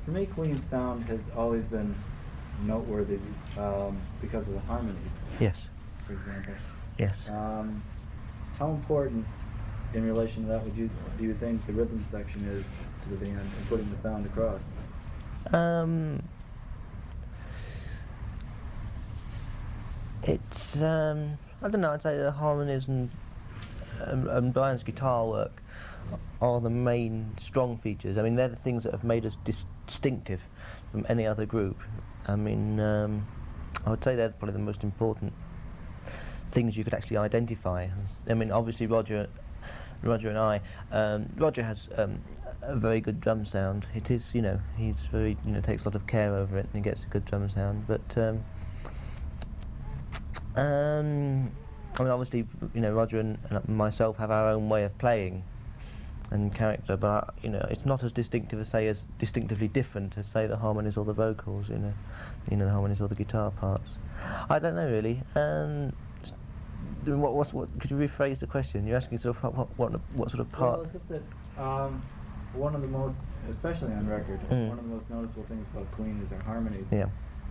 For me, Queen's sound has always been noteworthy because of the harmonies, Yes. for example. Yes. How important, in relation to that, do you think the rhythm section is to the band and putting the sound across? It's I don't know. I'd say the harmonies and Brian's guitar work are the main strong features. I mean, they're the things that have made us distinctive from any other group. I mean, I would say they're probably the most important things you could actually identify. I mean, obviously Roger and I. Roger has a very good drum sound. It is, you know, he's very, you know, takes a lot of care over it and he gets a good drum sound. But I mean, obviously, you know, Roger and myself have our own way of playing and character, but you know, it's not as distinctive as, say, as distinctively different as, say, the harmonies or the vocals. You know, the harmonies or the guitar parts. I don't know really. What could you rephrase the question? You're asking sort of what sort of part? Well, it's just that one of the most, especially on record, one of the most noticeable things about Queen is their harmonies. Yeah.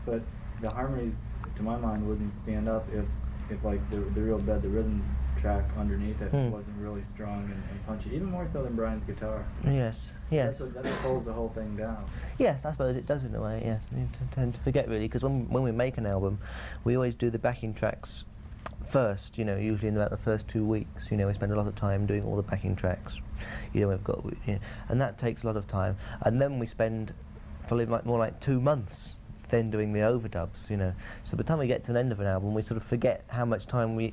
But the harmonies, to my mind, wouldn't stand up if like the real bed, the rhythm track underneath it wasn't really strong and punchy, even more so than Brian's guitar. Yes, yes. That's what holds the whole thing down. Yes, I suppose it does in a way, yes. You tend to forget really, because when we make an album, we always do the backing tracks first, you know, usually in about the first 2 weeks. You know, we spend a lot of time doing all the backing tracks. You know, and that takes a lot of time. And then we spend probably more like 2 months then doing the overdubs, you know. So by the time we get to the end of an album, we sort of forget how much time we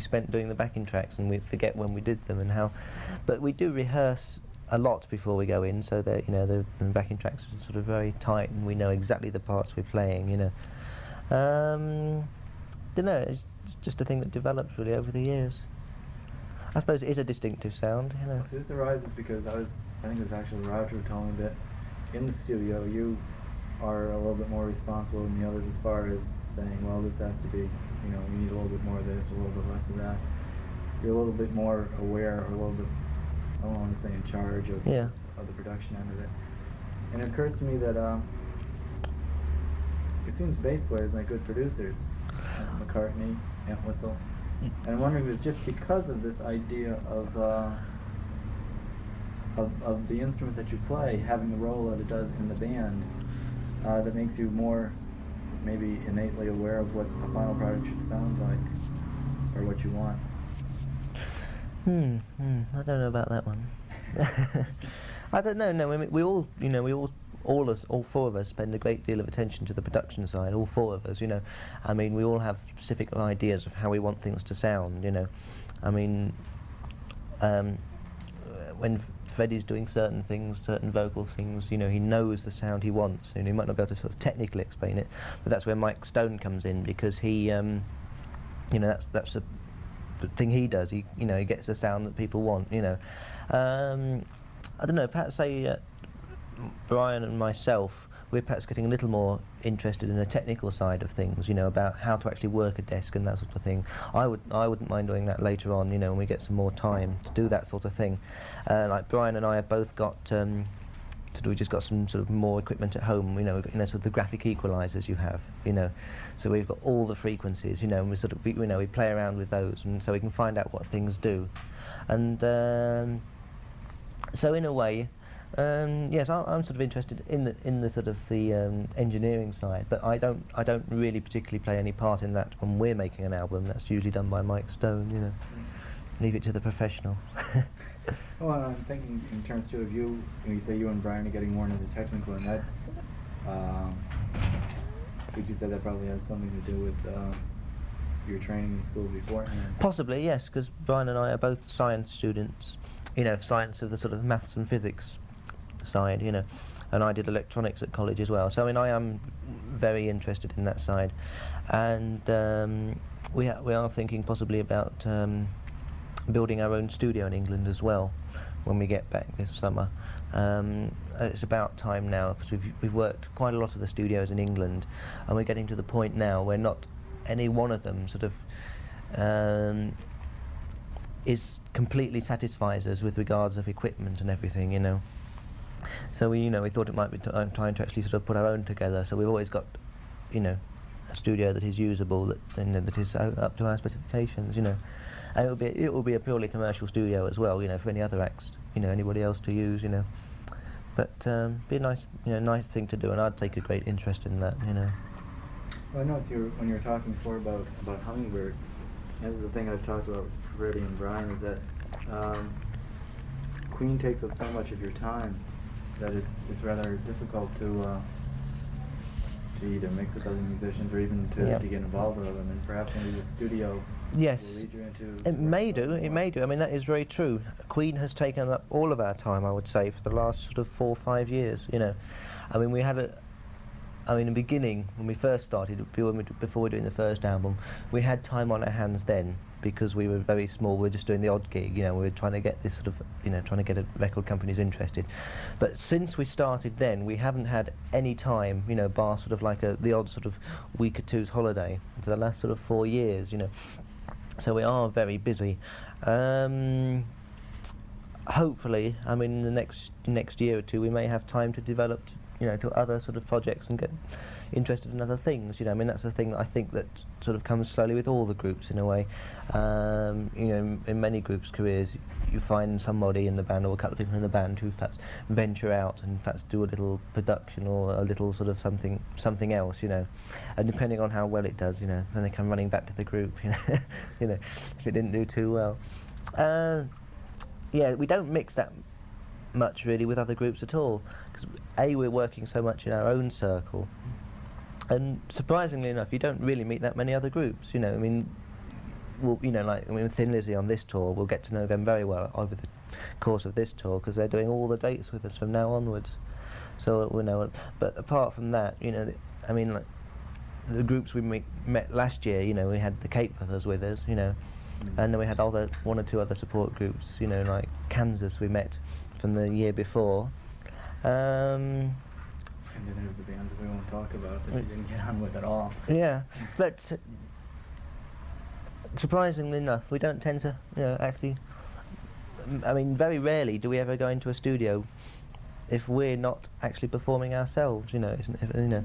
spent doing the backing tracks, and we forget when we did them and how. But we do rehearse a lot before we go in, so that, you know, the backing tracks are sort of very tight, and we know exactly the parts we're playing, you know. Don't know. It's just a thing that develops really over the years. I suppose it is a distinctive sound, you know. So this arises because I think it was actually Roger who told me that in the studio you are a little bit more responsible than the others as far as saying, well, this has to be, you know, we need a little bit more of this, a little bit less of that. You're a little bit more aware, or a little bit, I don't want to say in charge of the production end of it. And it occurs to me that it seems bass players make good producers. McCartney, Entwistle. And I'm wondering if it's just because of this idea of the instrument that you play having the role that it does in the band, that makes you more maybe innately aware of what a final product should sound like, or what you want. I don't know about that one. I don't know. No, I mean, we all, you know, all four of us spend a great deal of attention to the production side. All four of us, you know. I mean, we all have specific ideas of how we want things to sound, you know. I mean, when Freddie's doing certain things, certain vocal things, you know, he knows the sound he wants, and he might not be able to sort of technically explain it, but that's where Mike Stone comes in, because he, you know, that's the thing he does. He, you know, he gets the sound that people want, you know. I don't know, perhaps say Brian and myself, we're perhaps getting a little more interested in the technical side of things, you know, about how to actually work a desk and that sort of thing. I wouldn't mind doing that later on, you know, when we get some more time to do that sort of thing. Like Brian and I have both got, we just got some sort of more equipment at home, you know, sort of the graphic equalizers you have, you know. So we've got all the frequencies, you know, and we play around with those, and so we can find out what things do. And so in a way, yes, I'm sort of interested in the sort of the engineering side, but I don't really particularly play any part in that when we're making an album. That's usually done by Mike Stone, you know. Leave it to the professional. Well, I'm thinking in terms too of you. When you say you and Brian are getting more into the technical, and that, would you say that probably has something to do with your training in school beforehand? Possibly, yes, because Brian and I are both science students. You know, science of the sort of maths and physics side, you know, and I did electronics at college as well. So I mean, I am very interested in that side, and we are thinking possibly about building our own studio in England as well when we get back this summer. It's about time now, because we've worked quite a lot of the studios in England, and we're getting to the point now where not any one of them sort of completely satisfies us with regards of equipment and everything, you know. So we thought it might be time to actually sort of put our own together. So we've always got, a studio that is usable, that is up to our specifications, and it will be a purely commercial studio as well, for any other acts, anybody else to use, But be a nice thing to do, and I'd take a great interest in that, Well, I noticed when you were talking before about Hummingbird, this is the thing I've talked about with Freddie and Brian, is that Queen takes up so much of your time that it's rather difficult to either mix with other musicians or even to get involved with them, and perhaps maybe the studio Yes, will lead you into... it may do. It may do. I mean, that is very true. Queen has taken up all of our time, I would say, for the last sort of 4 or 5 years. I mean, in the beginning, when we first started, before we were doing the first album, we had time on our hands then because we were very small. We were just doing the odd gig. We were trying to get this sort of, trying to get record companies interested. But since we started then, we haven't had any time, bar sort of like the odd sort of week or two's holiday for the last sort of 4 years. So we are very busy. Hopefully, I mean, in the next year or two, we may have time to develop, to other sort of projects and get interested in other things. I mean, that's the thing that I think that sort of comes slowly with all the groups in a way. In many groups' careers, you find somebody in the band or a couple of people in the band who perhaps venture out and perhaps do a little production or a little sort of something else, and depending on how well it does, then they come running back to the group, if it didn't do too well. Yeah, we don't mix that much really with other groups at all, because we're working so much in our own circle, and surprisingly enough, you don't really meet that many other groups. I mean, Thin Lizzy on this tour, we'll get to know them very well over the course of this tour because they're doing all the dates with us from now onwards. So we know. But apart from that, I mean, like the groups we met last year, we had the Cape Brothers with us, and then we had one or two other support groups, like Kansas we met from the year before. And then there's the bands that we won't talk about that we didn't get on with at all. Yeah, but surprisingly enough, we don't tend to, actually. I mean, very rarely do we ever go into a studio if we're not actually performing ourselves. It's a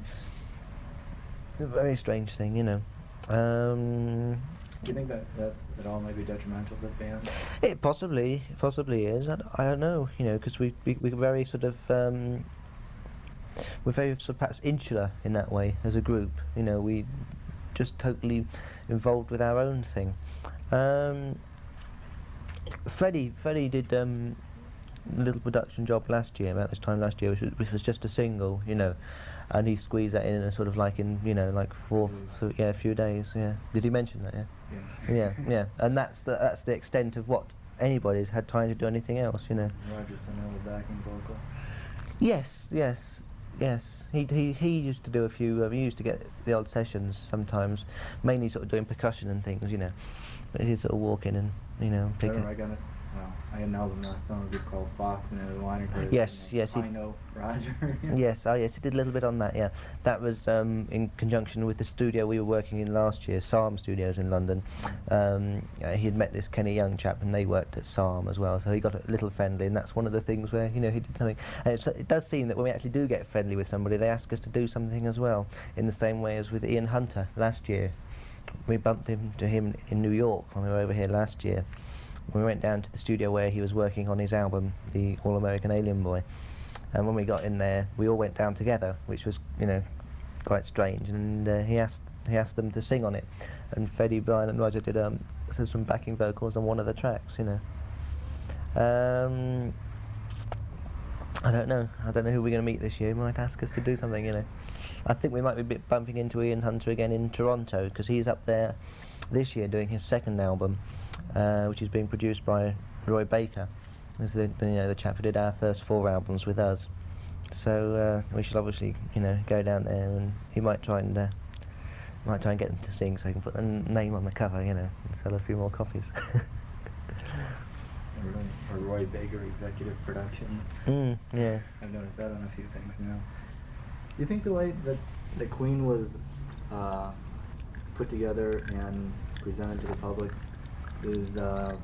very strange thing. Do you think that's at all maybe detrimental to the band? It possibly is. I don't know. Because we're very sort of we're very sort of perhaps insular in that way as a group. We just totally involved with our own thing. Freddie did a little production job last year, about this time last year, which was just a single, and he squeezed that in a sort of like in, like a few days. Yeah. Did he mention that? Yeah. Yeah. And that's the extent of what anybody's had time to do anything else. Roger's done all the backing vocal. Yes. He used to do a few. He used to get the odd sessions sometimes, mainly sort of doing percussion and things, But he'd sort of walk in and, take it. I had an album last summer called Fox, and it had a liner called Yes. I know Roger. Yes, he did a little bit on that, yeah. That was in conjunction with the studio we were working in last year, Psalm Studios in London. He had met this Kenny Young chap, and they worked at Psalm as well, so he got a little friendly, and that's one of the things where, he did something. And it does seem that when we actually do get friendly with somebody, they ask us to do something as well, in the same way as with Ian Hunter last year. We bumped into him in New York when we were over here last year. We went down to the studio where he was working on his album, The All-American Alien Boy, and when we got in there, we all went down together, which was, quite strange. And he asked them to sing on it, and Freddie, Brian, and Roger did some backing vocals on one of the tracks. I don't know who we're going to meet this year. He might ask us to do something. I think we might be bumping into Ian Hunter again in Toronto because he's up there this year doing his second album. Which is being produced by Roy Baker, who's the chap who did our first 4 albums with us. So we should obviously go down there, and he might try and get them to sing so he can put the name on the cover, and sell a few more copies. Or Roy Baker Executive Productions. Yeah. I've noticed that on a few things now. Do you think the way that the Queen was put together and presented to the public is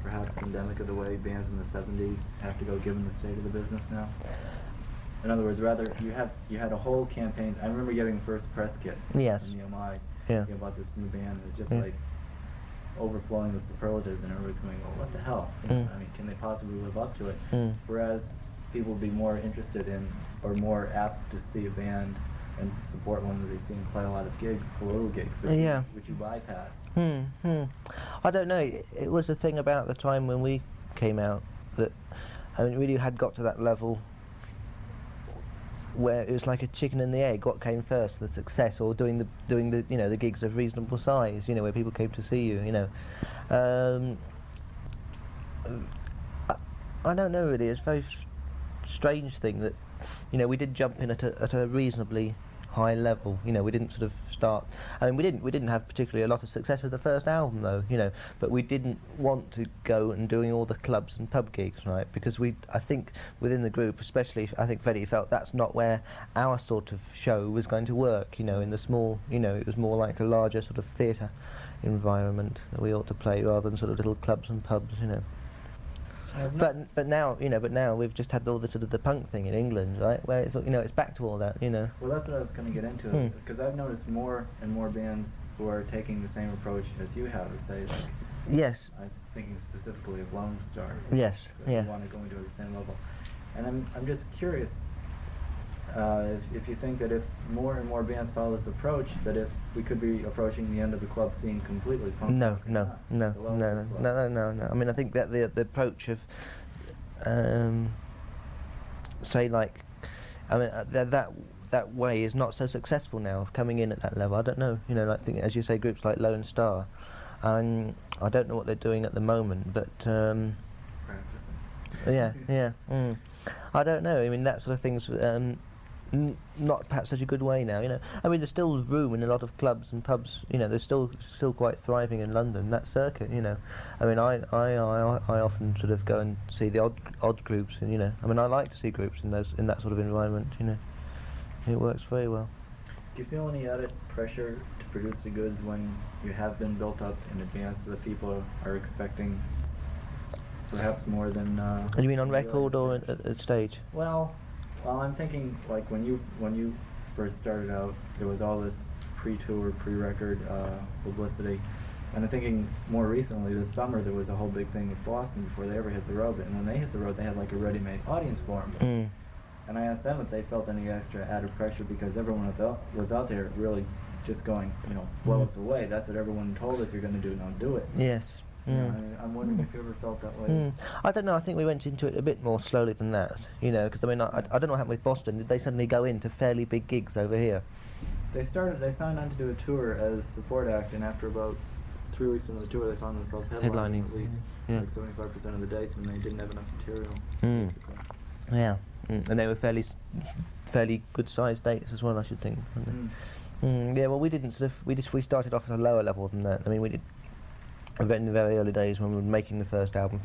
perhaps endemic of the way bands in the 70s have to go, given the state of the business now? In other words, rather you had a whole campaign. I remember getting the first press kit Yes. from EMI Yeah. about this new band. It was just Yeah. like overflowing with superlatives, and everybody's going, "Well, what the hell? I mean, can they possibly live up to it?" Whereas people would be more interested in, or more apt to see a band and support one that they've seen play a lot of gigs, little gigs, which you bypass. I don't know. It was a thing about the time when we came out that, I mean, really had got to that level where it was like a chicken and the egg. What came first, the success, or doing the the gigs of reasonable size, where people came to see you, I don't know really. It's a very strange thing that, we did jump in at a reasonably high level. We didn't sort of start. I mean, we didn't have particularly a lot of success with the first album though. But we didn't want to go and doing all the clubs and pub gigs, right? Because I think within the group, especially, I think Freddie felt that's not where our sort of show was going to work. In the small, it was more like a larger sort of theatre environment that we ought to play rather than sort of little clubs and pubs. But now we've just had all the sort of the punk thing in England, right? Where it's it's back to all that. Well, that's what I was going to get into, because I've noticed more and more bands who are taking the same approach as you have. Say, like, yes. I was thinking specifically of Lone Star. Yes. Yeah. Who want to go into it at the same level, and I'm just curious. If you think that if more and more bands follow this approach, that if we could be approaching the end of the club scene completely punk. No. I mean, I think that the approach of, say, like, I mean, that way is not so successful now of coming in at that level. I don't know, I think, as you say, groups like Lone Star, and I don't know what they're doing at the moment, but practicing. Yeah. I don't know. I mean, that sort of thing's not perhaps such a good way now. I mean, there's still room in a lot of clubs and pubs. There's still quite thriving in London, that circuit. I mean, I often sort of go and see the odd groups, and I mean, I like to see groups in that sort of environment. It works very well. Do you feel any added pressure to produce the goods when you have been built up in advance so that people are expecting perhaps more than? And you mean on record or at stage? Well, I'm thinking like when you first started out, there was all this pre-tour, pre-record publicity, and I'm thinking more recently this summer there was a whole big thing with Boston before they ever hit the road. And when they hit the road, they had like a ready-made audience for them. And I asked them if they felt any extra added pressure because everyone was out there really just going, blow us away. That's what everyone told us you're going to do. Now do it. Yes. I'm wondering if you ever felt that way. I don't know. I think we went into it a bit more slowly than that. Because I mean, I don't know what happened with Boston. Did they suddenly go into fairly big gigs over here? They signed on to do a tour as support act, and after about 3 weeks into the tour, they found themselves headlining at least like 75% of the dates, and they didn't have enough material. Basically. Yeah, and they were fairly good sized dates as well, I should think. Yeah, well, we didn't we started off at a lower level than that. I mean, we did. In the very early days when we were making the first album,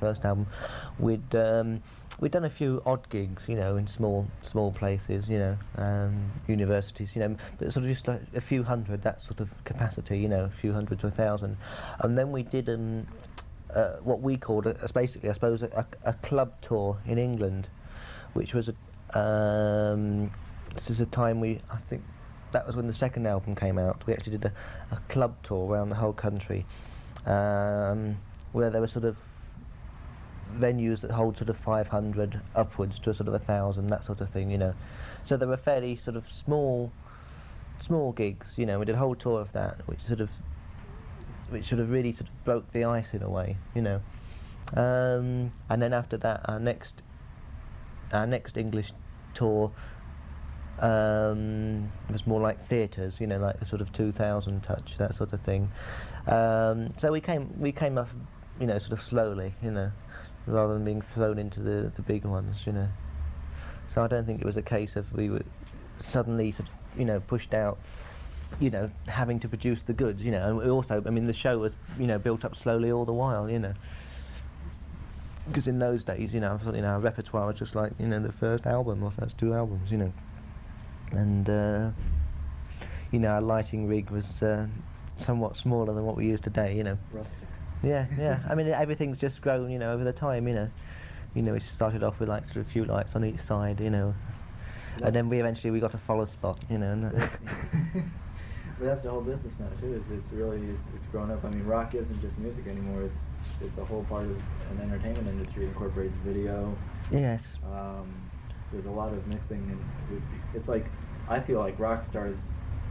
we'd done a few odd gigs, in small places, universities, but sort of just like a few hundred, that sort of capacity, a few hundred to 1,000, and then we did what we called basically, I suppose, a club tour in England, which was this is a time I think that was when the second album came out. We actually did a club tour around the whole country. Where there were sort of venues that hold sort of 500 upwards to a sort of 1,000, that sort of thing, So there were fairly sort of small gigs, We did a whole tour of that, which sort of really sort of broke the ice in a way, And then after that, our next English tour was more like theatres, like the sort of 2,000 touch, that sort of thing. So we came up, sort of slowly, rather than being thrown into the big ones, So I don't think it was a case of we were suddenly sort of, pushed out, having to produce the goods, And we also, I mean, the show was, built up slowly all the while, Because in those days, our repertoire was just like, the first album or first two albums, And, our lighting rig was somewhat smaller than what we use today, Rustic. Yeah. I mean, everything's just grown, over the time, We started off with like sort of a few lights on each side, And then we got a follow spot, you know. And but that's the whole business now too. It's really it's grown up. I mean, rock isn't just music anymore. It's a whole part of an entertainment industry. It incorporates video. Yes. There's a lot of mixing, and it's like I feel like rock stars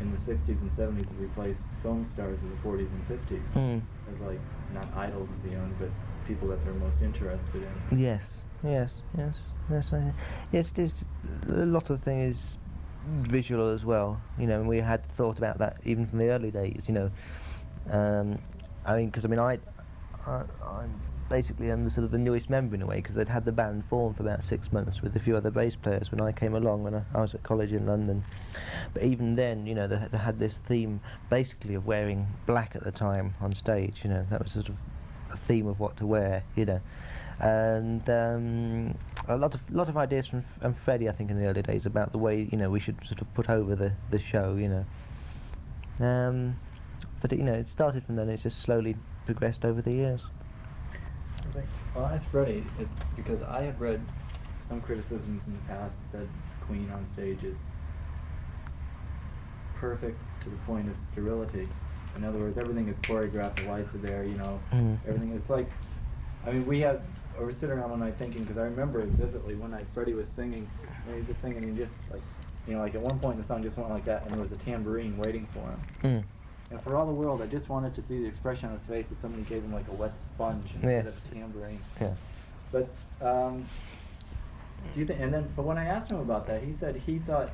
in the 60s and 70s have replaced film stars of the 40s and 50s as like not idols as the young, but people that they're most interested in. Yes. That's right. Yes, it is. A lot of the thing is visual as well, you know, and we had thought about that even from the early days, you know. I mean, because I'm basically the sort of the newest member in a way, because they'd had the band formed for about 6 months with a few other bass players when I came along when I was at college in London. But even then, you know, they had this theme basically of wearing black at the time on stage, you know. That was sort of a theme of what to wear, you know. And a lot of ideas from Freddie, I think, in the early days about the way, you know, we should sort of put over the show, you know. But you know, it started from then. It's just slowly progressed over the years. Well, I asked Freddie is because I had read some criticisms in the past that said Queen on stage is perfect to the point of sterility. In other words, everything is choreographed. The lights are there, you know. Everything. It's like, I mean, I was sitting around one night thinking, because I remember vividly one night Freddie was singing, and he was just singing, and just like, you know, like at one point the song just went like that, and there was a tambourine waiting for him. And for all the world, I just wanted to see the expression on his face as somebody gave him like a wet sponge instead of a tambourine. Yeah. But do you think? And then, but when I asked him about that, he said he thought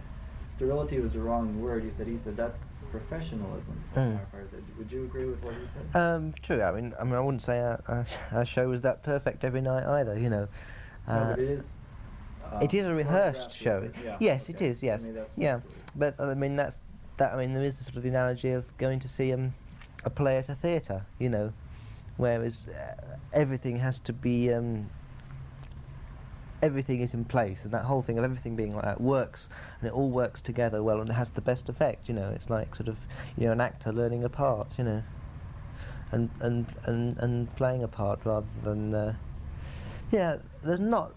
sterility was the wrong word. He said that's professionalism. Would you agree with what he said? True. I mean, I wouldn't say our show was that perfect every night either. You know. No, but it is. It is a rehearsed show. Yeah, yes, okay. it is. Yes. Yeah. But I mean, that. I mean, there is the sort of the analogy of going to see a play at a theatre. You know, whereas everything has to be. Everything is in place, and that whole thing of everything being like that works, and it all works together well, and it has the best effect. You know, it's like sort of, you know, an actor learning a part. You know, and playing a part rather than. Yeah, there's not.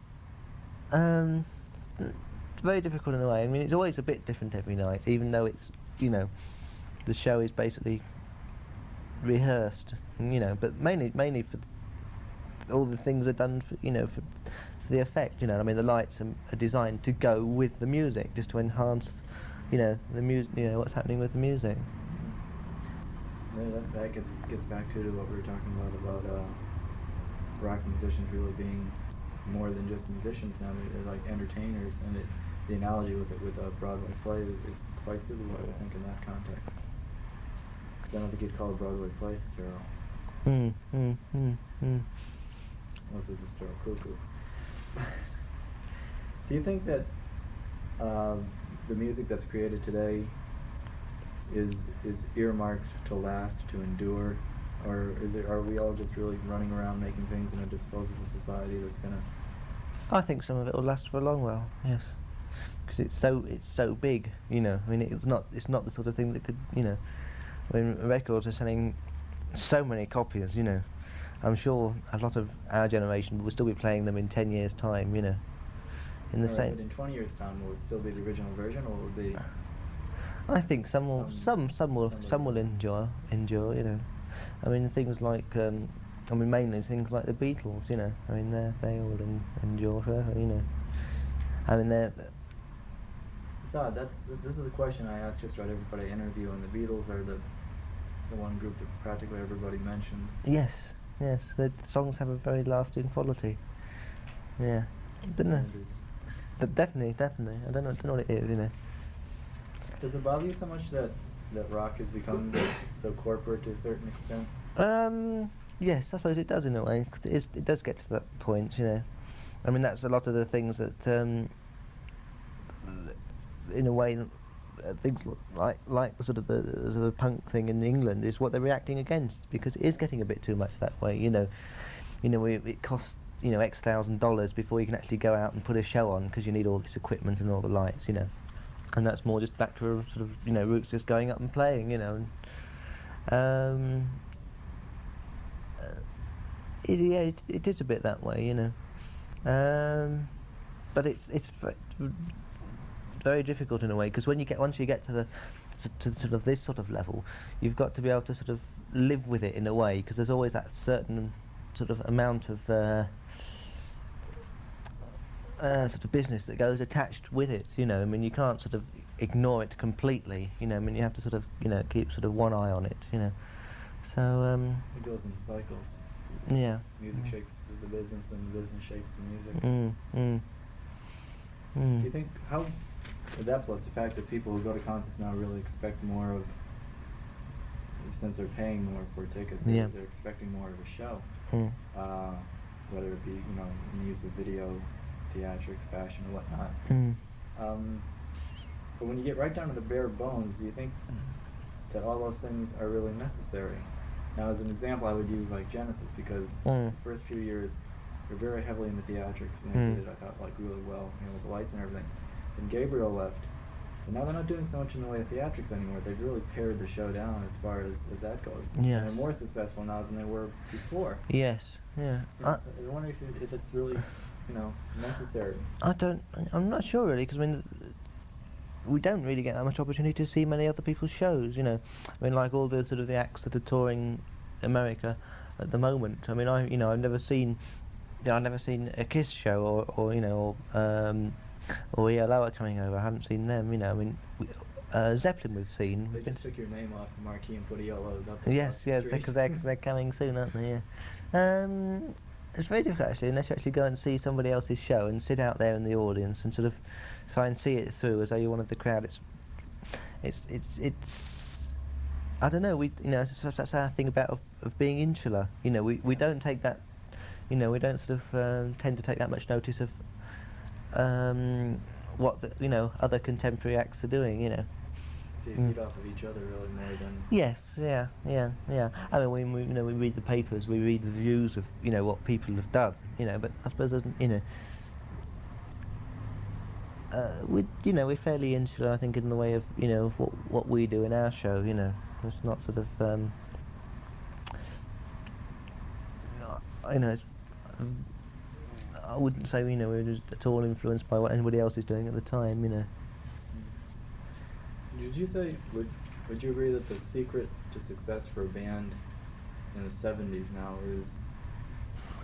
It's very difficult in a way. I mean, it's always a bit different every night, even though it's, you know, the show is basically rehearsed. You know, but mainly for all the things are done for, you know, for the effect, you know. I mean, the lights are designed to go with the music, just to enhance, you know, the music, you know, what's happening with the music. Yeah, that gets back to what we were talking about rock musicians really being more than just musicians now. They're like entertainers, and the analogy with a Broadway play is quite suitable, I think, in that context. I don't think you'd call a Broadway play sterile. Unless it's a sterile cuckoo. Do you think that the music that's created today is earmarked to last, to endure, or are we all just really running around making things in a disposable society that's gonna? I think some of it will last for a long while. Yes, because it's so big. You know, I mean, it's not the sort of thing that could, you know, I mean, records are selling so many copies. You know. I'm sure a lot of our generation will still be playing them in 10 years' time, you know. In the same. But in 20 years' time, will it still be the original version, or will it be? I think some will endure, you know. I mean, things like, I mean, mainly things like the Beatles, you know. I mean, they all endure forever, you know. I mean, It's odd. This is a question I ask just about everybody I interview, and the Beatles are the one group that practically everybody mentions. Yes. Yes, the songs have a very lasting quality. Yeah, definitely. I don't know what it is, you know. Does it bother you so much that rock has become so corporate to a certain extent? Yes, I suppose it does in a way. 'Cause it does get to that point, you know. I mean, that's a lot of the things that, in a way, things like the sort of the punk thing in England is what they're reacting against, because it is getting a bit too much that way. You know, it costs, you know, X $1,000 before you can actually go out and put a show on, because you need all this equipment and all the lights, you know. And that's more just back to a sort of, you know, roots just going up and playing, you know. And, it is a bit that way, you know. But it's very difficult in a way, because once you get to sort of this sort of level, you've got to be able to sort of live with it in a way, because there's always that certain sort of amount of sort of business that goes attached with it. You know, I mean, you can't sort of ignore it completely. You know, I mean, you have to sort of keep sort of one eye on it. You know, so it goes in cycles. yeah. Music shakes the business, and the business shakes the music. Do you think with that plus the fact that people who go to concerts now really expect more of, since they're paying more for tickets, they're expecting more of a show, whether it be in use of video, theatrics, fashion, or whatnot. But when you get right down to the bare bones, do you think that all those things are really necessary? Now, as an example, I would use like Genesis, because the first few years they're very heavily in the theatrics, and they did it, I thought, like really well, with the lights and everything. And Gabriel left, and now they're not doing so much in the way of theatrics anymore. They've really pared the show down as far as that goes. Yes. And they're more successful now than they were before. Yes. Yeah. So I wonder if it's really, necessary. I'm not sure really, because I mean, we don't really get that much opportunity to see many other people's shows. I mean, like all the sort of the acts that are touring America at the moment. I mean, I've never seen a Kiss show or ELO are coming over. I haven't seen them. I mean, Zeppelin we've seen. They just took your name off the marquee and put ELOs up. Yes, because they're coming soon, aren't they? Yeah. It's very difficult actually, unless you actually go and see somebody else's show and sit out there in the audience and sort of try and see it through as though you're one of the crowd. It's I don't know. That's our thing about of being insular. We don't take that. We don't sort of tend to take that much notice of what other contemporary acts are doing. So you feed off of each other really more than. Yes, yeah. I mean, we read the papers, we read the reviews of what people have done, but I suppose we're fairly insular, I think, in the way of what we do in our show. It's not sort of I wouldn't say we're just at all influenced by what anybody else is doing at the time. Did you say, would you agree that the secret to success for a band in the 70s now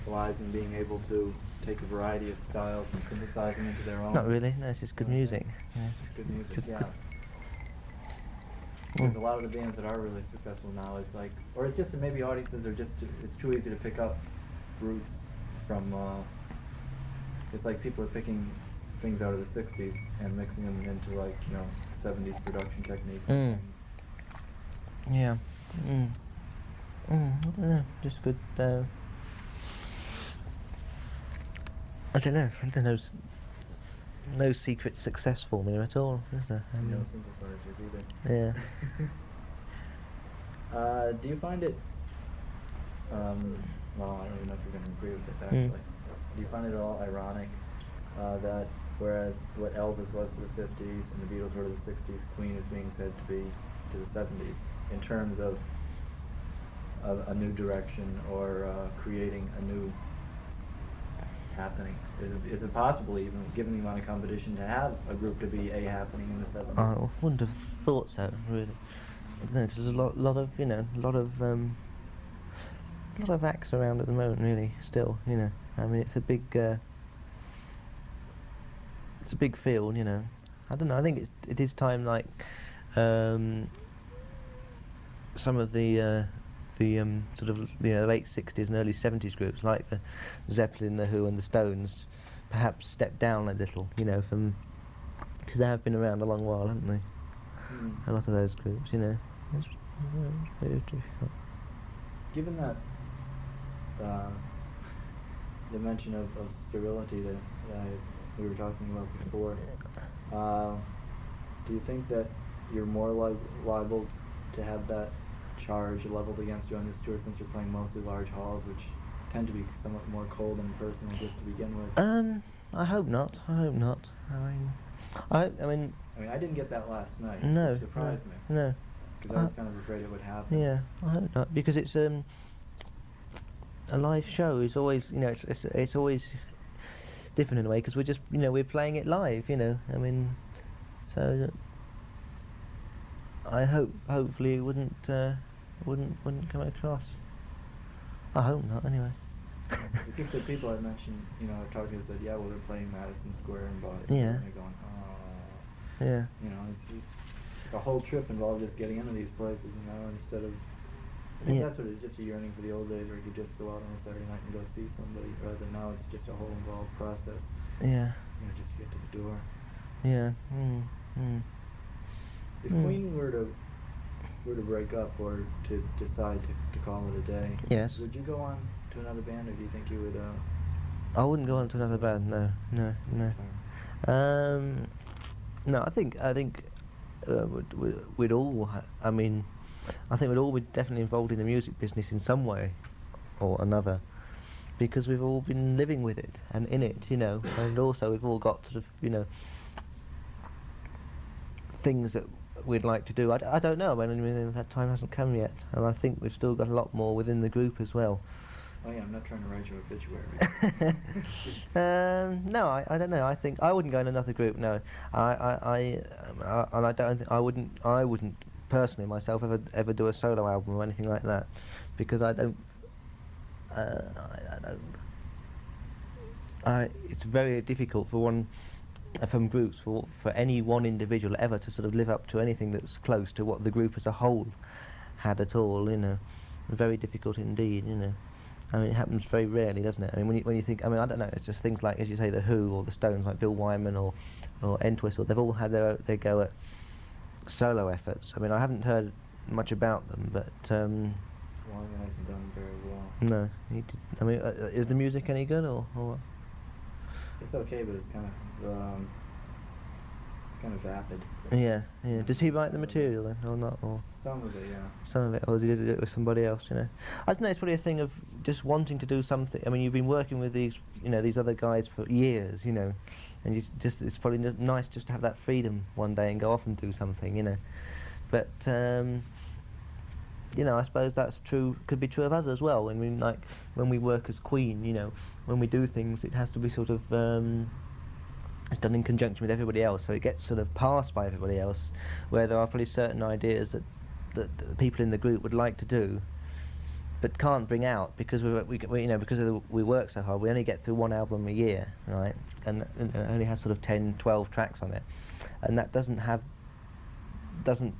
lies in being able to take a variety of styles and synthesize them into their own? Not really, no, it's just good music. Yeah. It's good music, Just yeah. good. Because a lot of the bands that are really successful now, it's like, or it's just that maybe audiences are it's too easy to pick up roots from, it's like people are picking things out of the 60s and mixing them into 70s production techniques and things. Yeah. I don't know. Just good. I don't know. No secret success formula at all, is there? No synthesizers either. Yeah. Do you find it? Well, I don't even know if you're going to agree with this actually. Do you find it at all ironic that whereas what Elvis was to the 50s and the Beatles were to the 60s, Queen is being said to be to the 70s in terms of a new direction or creating a new happening? Is it possible, even given the amount of competition, to have a group to be a happening in the 70s? I wouldn't have thought so, really. I don't know, there's a lot of acts around at the moment, really. Still, I mean, it's a big field, I don't know. I think it is time, like some of the sort of late 60s and early 70s groups, like the Zeppelin, the Who, and the Stones, perhaps step down a little, from, because they have been around a long while, haven't they? A lot of those groups, it's very difficult. Given that the mention of sterility that we were talking about before, do you think that you're more liable to have that charge leveled against you on this tour, since you're playing mostly large halls, which tend to be somewhat more cold and personal just to begin with? I hope not. I mean, I didn't get that last night. No. It surprised me. No. Because I was kind of afraid it would happen. Yeah, I hope not, because it's a live show is always, it's always different in a way, because we're just, we're playing it live, I mean, So I hopefully it wouldn't come across. I hope not, anyway. It's just that people I mentioned, are talking to us that, yeah, well, they're playing Madison Square in Boston. Yeah. And they're going, oh. Yeah. It's a whole trip involved just getting into these places, instead of. I think Yeah. that's what it is, just a yearning for the old days where you could just go out on a Saturday night and go see somebody, rather than now it's just a whole involved process. Yeah. Just to get to the door. Yeah. If Queen were to break up or to decide to call it a day, Yes. would you go on to another band, or do you think you would? I wouldn't go on to another band. No. No, I think we'd all. I think we'd all be definitely involved in the music business in some way or another, because we've all been living with it and in it, and also we've all got sort of, things that we'd like to do. I don't know. That time hasn't come yet, and I think we've still got a lot more within the group as well. Oh yeah, I'm not trying to write your obituary. No, I don't know. I think I wouldn't go in another group. No, and I wouldn't personally myself ever do a solo album or anything like that, because I don't. It's very difficult from groups for any one individual ever to sort of live up to anything that's close to what the group as a whole had at all. Very difficult indeed. It happens very rarely, doesn't it? When you think, I don't know. It's just things like, as you say, the Who or the Stones, like Bill Wyman or Entwistle. They've all had their go at solo efforts. I haven't heard much about them, but Wyman hasn't done very well. no, he did. Is the music any good or what? It's okay, but it's kind of vapid. Yeah. Does he write the material then, or not? Or some of it, yeah. Some of it, or did he do it with somebody else? I don't know. It's probably a thing of just wanting to do something. You've been working with these other guys for years, and it's probably nice just to have that freedom one day and go off and do something, But I suppose that's true. Could be true of us as well. When we work as Queen, when we do things, it has to be sort of. It's done in conjunction with everybody else, so it gets sort of passed by everybody else, where there are probably certain ideas that the people in the group would like to do, but can't bring out because we work so hard. We only get through one album a year, right? And it only has sort of 10, 12 tracks on it, and that doesn't have the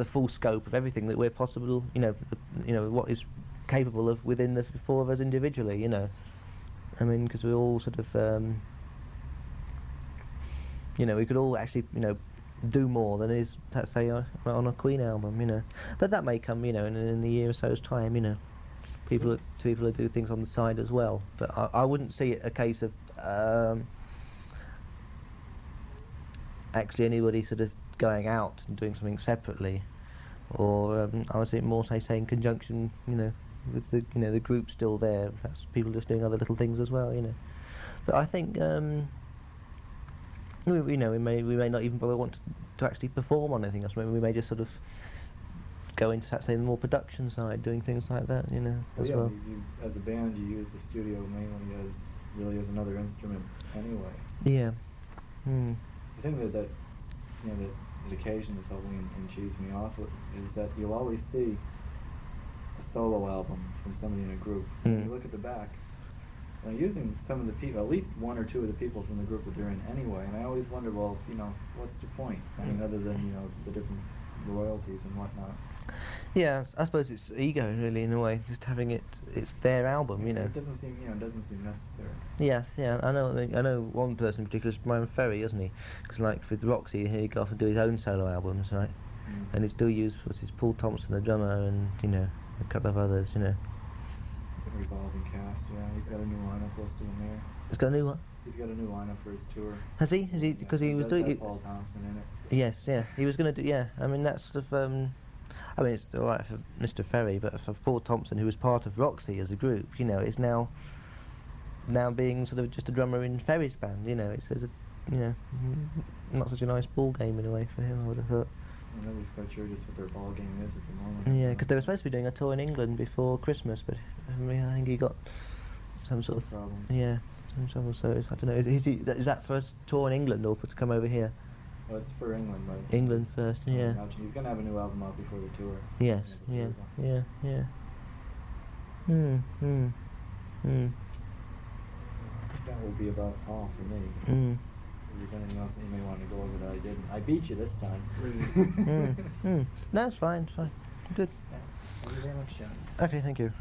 full scope of everything that we're possible. What is capable of within the four of us individually. Because we're all sort of. We could all actually, do more than is, let's say, on a Queen album, But that may come, in a year or so's time, People who do things on the side as well. But I wouldn't see it a case of actually anybody sort of going out and doing something separately, or I would see it more, say in conjunction, with the group still there. Perhaps people just doing other little things as well, But I think. We may not even bother want to actually perform on anything else. We may just sort of go into, say, the more production side, doing things like that, as well. You, as a band, you use the studio mainly as another instrument anyway. Yeah. The thing that occasionally something and cheese me off is that you'll always see a solo album from somebody in a group. When you look at the back. Using some of the people, at least one or two of the people from the group that they're in anyway, and I always wonder, well, what's the point? Other than the different royalties and whatnot. Yeah, I suppose it's ego, really, in a way, just having it's their album, It doesn't seem, necessary. Yeah. I know one person in particular is Brian Ferry, isn't he? Because with Roxy, he got off and do his own solo albums, right? And he still used Paul Thompson, the drummer, and a couple of others, Revolving cast, yeah. He's got a new lineup listed in there. He's got a new what? He's got a new lineup for his tour. Has he? Because he was doing it. Paul Thompson in it. Yes, yeah. He was going to do. Yeah, that's sort of. It's all right for Mr. Ferry, but for Paul Thompson, who was part of Roxy as a group, is now being sort of just a drummer in Ferry's band. It's not such a nice ball game in a way for him, I would have thought. Nobody's quite sure just what their ball game is at the moment. Yeah, because they were supposed to be doing a tour in England before Christmas, but I think he got some sort of problem. Yeah, some trouble. So I don't know. Is that for a tour in England or for to come over here? Well, it's for England, but England first, yeah. He's gonna have a new album out before the tour. Yes, yeah, yeah, yeah. Hmm, hmm, hmm, I think that will be about all for me. hmm. If there's anything else that you may want to go over that I didn't. I beat you this time. No, it's fine, it's fine. Good. Yeah. Thank you very much, John. Okay, thank you.